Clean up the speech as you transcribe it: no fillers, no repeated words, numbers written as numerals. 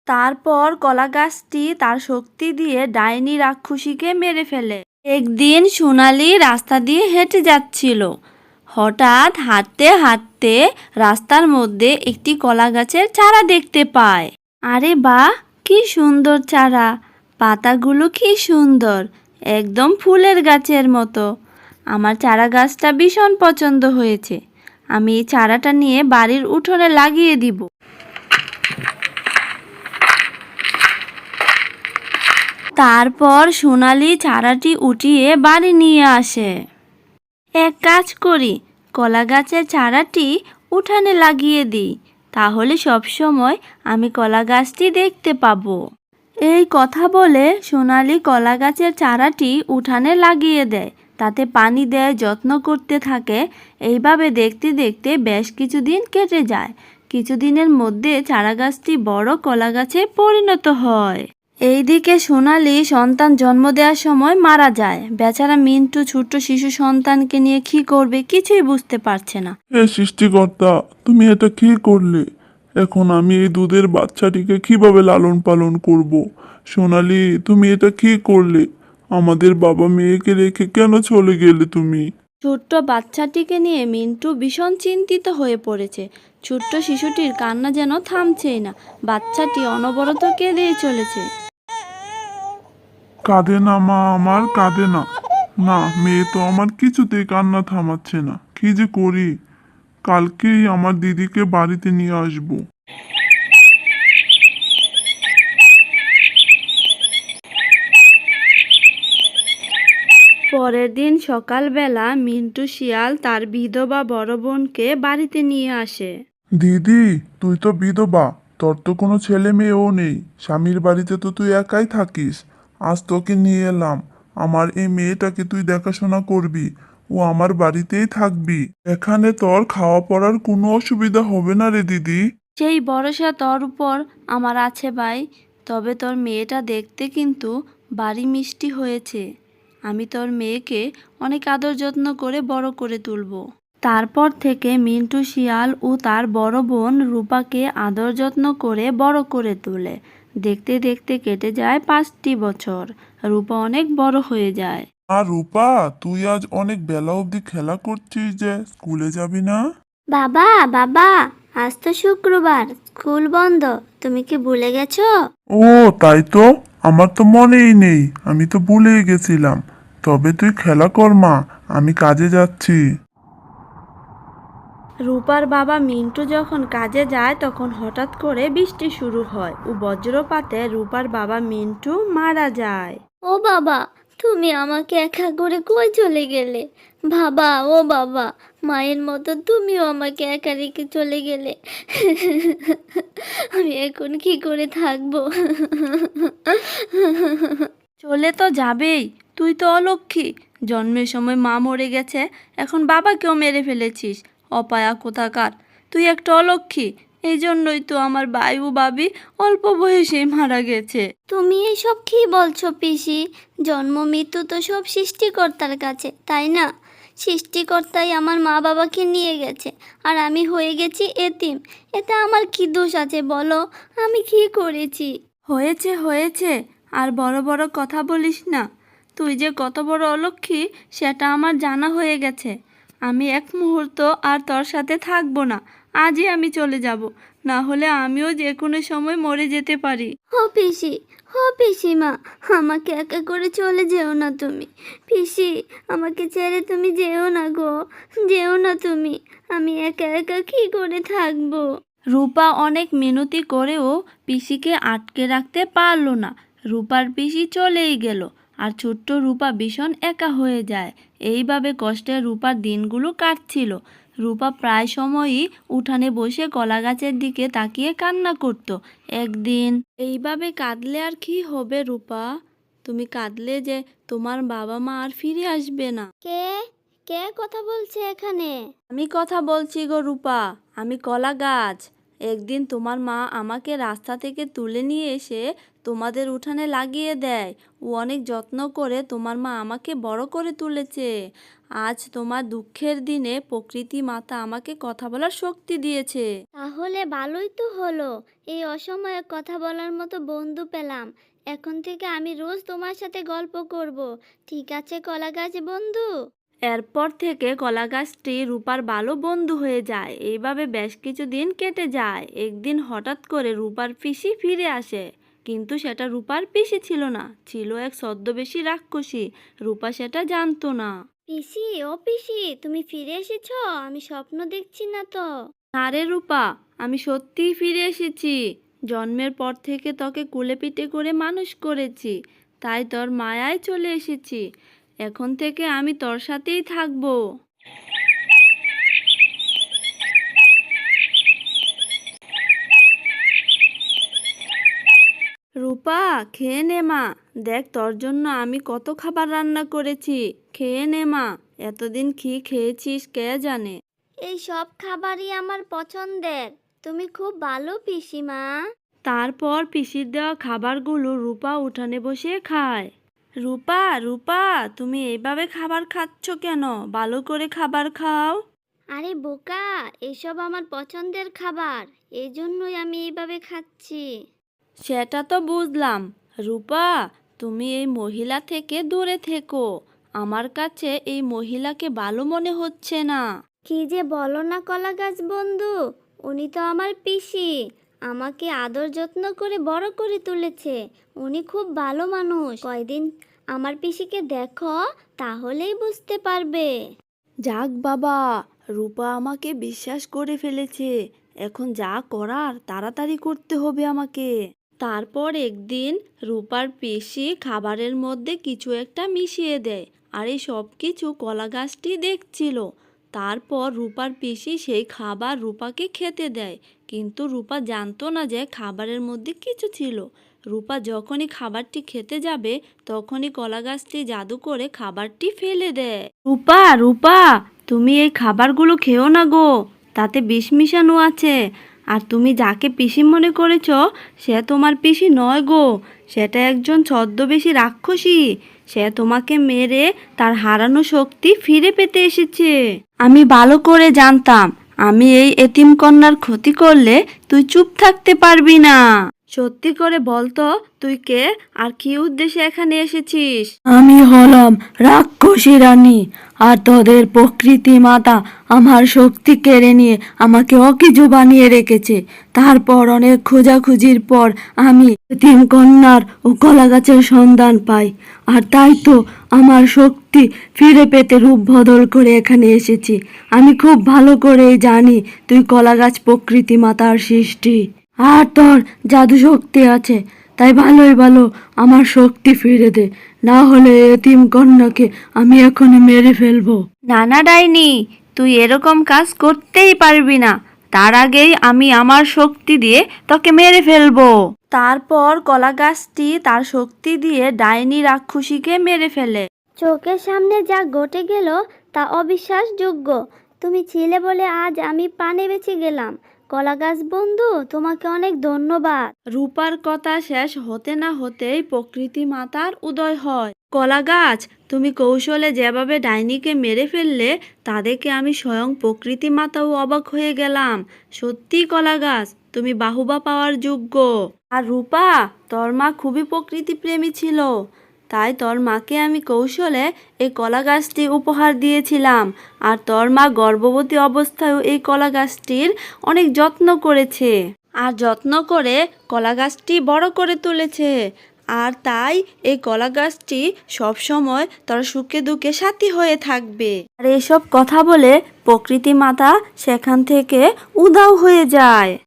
তারপর কলা গাছটি তার শক্তি দিয়ে ডাইনি রাক্ষসীকে মেরে ফেলে। একদিন সোনালি রাস্তা দিয়ে হেঁটে যাচ্ছিল। হঠাৎ হাঁটতে হাঁটতে রাস্তার মধ্যে একটি কলা গাছের চারা দেখতে পায়। আরে বাহ, কি সুন্দর চারা! পাতাগুলো কি সুন্দর, একদম ফুলের গাছের মতো। আমার চারা গাছটা ভীষণ পছন্দ হয়েছে। আমি এই চারাটা নিয়ে বাড়ির উঠোনে লাগিয়ে দিব। তারপর সোনালি চারাটি উঠিয়ে বাড়ি নিয়ে আসে। এক কাজ করি, কলা গাছের চারাটি উঠানে লাগিয়ে দিই, তাহলে সবসময় আমি কলা গাছটি দেখতে পাবো। এই কথা বলে সোনালি কলা গাছের চারাটি উঠানে লাগিয়ে দেয়। তাতে পানি দেয়, যত্ন করতে থাকে। এইভাবে দেখতে দেখতে বেশ কিছুদিন কেটে যায়। কিছুদিনের মধ্যে চারা গাছটি বড় কলা গাছে পরিণত হয়। এইদিকে সোনালি সন্তান জন্ম দেওয়ার সময় মারা যায়। বেচারা মিন্টু ছোট্ট শিশু সন্তানকে নিয়ে কি করবে কিছুই বুঝতে পারছে না। হে সৃষ্টিকর্তা, তুমি এটা কি করলে? এখন আমি এই দুধের বাচ্চাটিকে কিভাবে লালন পালন করব? সোনালি, তুমি এটা কি করলে? আমাদের বাবা মেয়েকে রেখে কেন চলে গেলে তুমি? ছোট্ট বাচ্চাটিকে নিয়ে মিন্টু ভীষণ চিন্তিত হয়ে পড়েছে। ছোট্ট শিশুটির কান্না যেন থামছেই না। বাচ্চাটি অনবরত কেঁদেই চলেছে। কাঁদে না মা, আমার কাঁদে না। না, মেয়ে তো আমার কিছুতেই কান্না থামাচ্ছে না। কি যে করি? কালকেই আমার দিদিকে বাড়িতে নিয়ে আসবো। পরের দিন সকালবেলা মিন্টু শিয়াল তার বিধবা বড় বোনকে বাড়িতে নিয়ে আসে। দিদি, তুই তো বিধবা, তোর তো কোনো ছেলে মেয়েও নেই। স্বামীর বাড়িতে তো তুই একাই থাকিস। আজ তোকে নিয়ে এলাম। আমার এই মেয়েটাকে তুই দেখাশোনা করবি। ও আমার বাড়িতেই থাকবি। এখানে তোর খাওয়া পড়ার কোনো অসুবিধা হবে না রে দিদি। সেই ভরসা তোর উপর আমার আছে ভাই। তবে তোর মেয়েটা দেখতে কিন্তু বাড়ি মিষ্টি হয়েছে। আমি তোর মেয়েকে অনেক আদর যত্ন করে বড় করে তুলব। তারপর থেকে মিন্টু শিয়াল ও তার বড় বোন রূপাকে আদর যত্ন করে বড় করে তোলে। দেখতে দেখতে কেটে যায় 5টি বছর। রূপা অনেক বড় হয়ে যায়। আর রূপা, তুই আজ অনেক বেলা অবধি খেলা করছিস যে, স্কুলে যাবি না? বাবা, বাবা, আজ তো শুক্রবার, স্কুল বন্ধ। তুমি কি ভুলে গেছো? ও, তাই তো। আমার তো মনেই নেই, আমি তো ভুলেই গেছিলাম। তবে তুই খেলা কর মা, আমি কাজে যাচ্ছি। রূপার বাবা মিন্টু যখন কাজে যায় তখন হঠাৎ করে বৃষ্টি শুরু হয় ও বজ্রপাতে রূপার বাবা মিন্টু মারা যায়। ও বাবা, তুমি আমাকে একা করে কই চলে গেলে? বাবা, ও বাবা, মায়ের মতো তুমিও আমাকে একা রেখে চলে গেলে। আমি এখন কি করে থাকবো? চলে তো যাবেই, তুই তো অলক্ষী। জন্মের সময় মা মরে গেছে, এখন বাবাকেও মেরে ফেলেছিস। অপায়া কোথাকার, তুই একটা অলক্ষী। এই জন্যই তো আমার ভাই ও ভাবি অল্প বয়সেই মারা গেছে। তুমি এইসব কি বলছো পিসি? জন্ম মৃত্যু তো সব সৃষ্টিকর্তার কাছে, তাই না? সৃষ্টিকর্তাই আমার মা বাবাকে নিয়ে গেছে, আর আমি হয়ে গেছি এতিম। এতে আমার কি দোষ আছে বলো? আমি কি করেছি? হয়েছে হয়েছে, আর বড় বড় কথা বলিস না। তুই যে কত বড় অলক্ষী সেটা আমার জানা হয়ে গেছে। আমি এক মুহূর্ত আর তোর সাথে থাকবো না। আজই আমি চলে যাব, না হলে আমিও যে কোনো সময় মরে যেতে পারি। ও পিসি, ও পিসিমা, আমাকে একা করে চলে যেও না তুমি। পিসি, আমাকে ছেড়ে তুমি যেও না গো, যেও না তুমি। আমি একা একা কি করে থাকবো? রূপা অনেক মিনতি করেও পিসিকে আটকে রাখতে পারল না। রূপার পিসি চলেই গেল, আর ছোট্ট রূপা ভীষণ একা হয়ে যায়। এইভাবে কষ্টে রূপার দিনগুলো কাটছিল। রূপা প্রায় সময়ই উঠানে বসে কলা গাছের দিকে তাকিয়ে কান্না করত। একদিন, এইভাবে কাঁদলে আর কি হবে রূপা? তুমি কাঁদলে যে তোমার বাবা মা আর ফিরে আসবে না। কে কে কথা বলছে এখানে? আমি কথা বলছি গো রূপা, আমি কলা গাছ। একদিন তোমার মা আমাকে রাস্তা থেকে তুলে নিয়ে এসে তোমাদের উঠানে লাগিয়ে দেয়। ও অনেক যত্ন করে তোমার মা আমাকে বড় করে তুলেছে। আজ তোমার দুঃখের দিনে প্রকৃতি মাতা আমাকে কথা বলার শক্তি দিয়েছে। তাহলে ভালোই তো হলো, এই অসময়ে কথা বলার মতো বন্ধু পেলাম। এখন থেকে আমি রোজ তোমার সাথে গল্প করব। ঠিক আছে কলা গাছ বন্ধু? এরপর থেকে কলা গাছটি রূপার ভালো বন্ধু হয়ে যায়। এইভাবে বেশ কিছুদিন কেটে যায়। একদিন হঠাৎ করে রূপার পিসি ফিরে আসে, কিন্তু সেটা রূপার পিসি ছিল না, ছিল এক ছদ্মবেশী রাক্ষসী। রূপা সেটা জানতো না। পিসি, ও পিসি, তুমি ফিরে এসেছো? আমি স্বপ্ন দেখছি না তো? না রে রূপা, আমি সত্যিই ফিরে এসেছি। জন্মের পর থেকে তোকে কোলে পিঠে করে মানুষ করেছি, তাই তোর মায়ায় চলে এসেছি। এখন থেকে আমি তোর সাথেই থাকবো। রূপা, খেয়ে নে মা। দেখ তোর জন্য আমি কত খাবার রান্না করেছি। খেয়ে নে মা। এতদিন কি খেয়েছিস কে জানে। এই সব খাবারই আমার পছন্দের। তুমি খুব ভালো পিসিমা। তারপর পিসির দেওয়া খাবারগুলো রূপা উঠানে বসে খায়। রূপা, রূপা, তুমি এইভাবে খাবার খাচ্ছ কেন? ভালো করে খাবার খাও। আরে বোকা, এসব আমার পছন্দের খাবার, এই জন্যই আমি এইভাবে খাচ্ছি। সেটা তো বুঝলাম। রূপা, তুমি এই মহিলা থেকে দূরে থেকো। আমার কাছে এই মহিলাকে ভালো মনে হচ্ছে না। কি যে বলো না কলা গাছ বন্ধু, উনি তো আমার পিসি। আমাকে আদর যত্ন করে বড় করে তুলেছে। উনি খুব ভালো মানুষ। কয়দিন আমার পিসিকে দেখো, তাহলেই বুঝতে পারবে। যাক বাবা, রূপা আমাকে বিশ্বাস করে ফেলেছে। এখন যা করার তাড়াতাড়ি করতে হবে আমাকে। তারপর একদিন রূপার পিসি খাবারের মধ্যে কিছু একটা মিশিয়ে দেয়, আর এই সব কিছু কলা গাছটি দেখছিল। তারপর রূপার পিসি সেই খাবার রূপাকে খেতে দেয়, কিন্তু রূপা জানতো না যে খাবারের মধ্যে কিছু ছিল। রূপা যখনই খাবারটি খেতে যাবে, তখনই কলা গাছটি জাদু করে খাবারটি ফেলে দেয়। রূপা, রূপা, তুমি এই খাবারগুলো খেও না গো, তাতে বিষ মিশানো আছে। আর তুমি যাকে পিসি মনে করেছ, সে তোমার পিসি নয় গো, সেটা একজন ছদ্মবেশী রাক্ষসী। সে তোমাকে মেরে তার হারানো শক্তি ফিরে পেতে এসেছে। আমি ভালো করে জানতাম, আমি এই এতিম কন্যার ক্ষতি করলে তুই চুপ থাকতে পারবি না। সত্যি করে বলতো, তুই কে আর কি উদ্দেশ্যে এখানে এসেছিস? আমি হলাম রাক্ষসী রানী, আর তোদের প্রকৃতি মাতা আমার শক্তি কেড়ে নিয়ে আমাকে অকেজো বানিয়ে রেখেছে। তারপর অনেক খোঁজাখুঁজির পর আমি এতিম কন্যার ও কলা গাছের সন্ধান পাই, আর তাই তো আমার শক্তি ফিরে পেতে রূপ বদল করে এখানে এসেছি। আমি খুব ভালো করেই জানি তুই কলা গাছ প্রকৃতি মাতার সৃষ্টি, আর তোর জাদু শক্তি আছে। তাই ভালোই ভালো আমার শক্তি ফিরে দে, না হলে এতিম কন্যাকে আমি এখনই মেরে ফেলবো। নানা ডাইনি, তুই এরকম কাজ করতেই পারবি না। তার আগেই আমি আমার শক্তি দিয়ে তোকে মেরে ফেলবো। তারপর কলা গাছটি তার শক্তি দিয়ে ডাইনি রাক্ষসীকে মেরে ফেলে। চোখের সামনে যা ঘটে গেল তা অবিশ্বাসযোগ্য। তুমি ছিলে বলে আজ আমি প্রাণে বেঁচে গেলাম। কলা গাছ বন্ধু, তোমাকে অনেক ধন্যবাদ। রূপার কথা শেষ হতে না হতেই প্রকৃতি মাতার উদয় হয়। কলা গাছ, তুমি কৌশলে যেভাবে ডাইনিকে মেরে ফেললে, তা দেখে আমি স্বয়ং প্রকৃতি মাতাও অবাক হয়ে গেলাম। সত্যি কলা গাছ, তুমি বাহুবা পাওয়ার যোগ্য। আর রূপা, তোর মা খুবই প্রকৃতি প্রেমী ছিল, তাই তোর মাকে আমি কৌশলে এই কলা গাছটি উপহার দিয়েছিলাম। আর তোর মা গর্ভবতী অবস্থায়ও এই কলা গাছটির অনেক যত্ন করেছে, আর যত্ন করে কলা গাছটি বড় করে তুলেছে। আর তাই এই কলা গাছটি সবসময় তোর সুখে দুঃখে সাথী হয়ে থাকবে। আর এসব কথা বলে প্রকৃতি মাতা সেখান থেকে উধাও হয়ে যায়।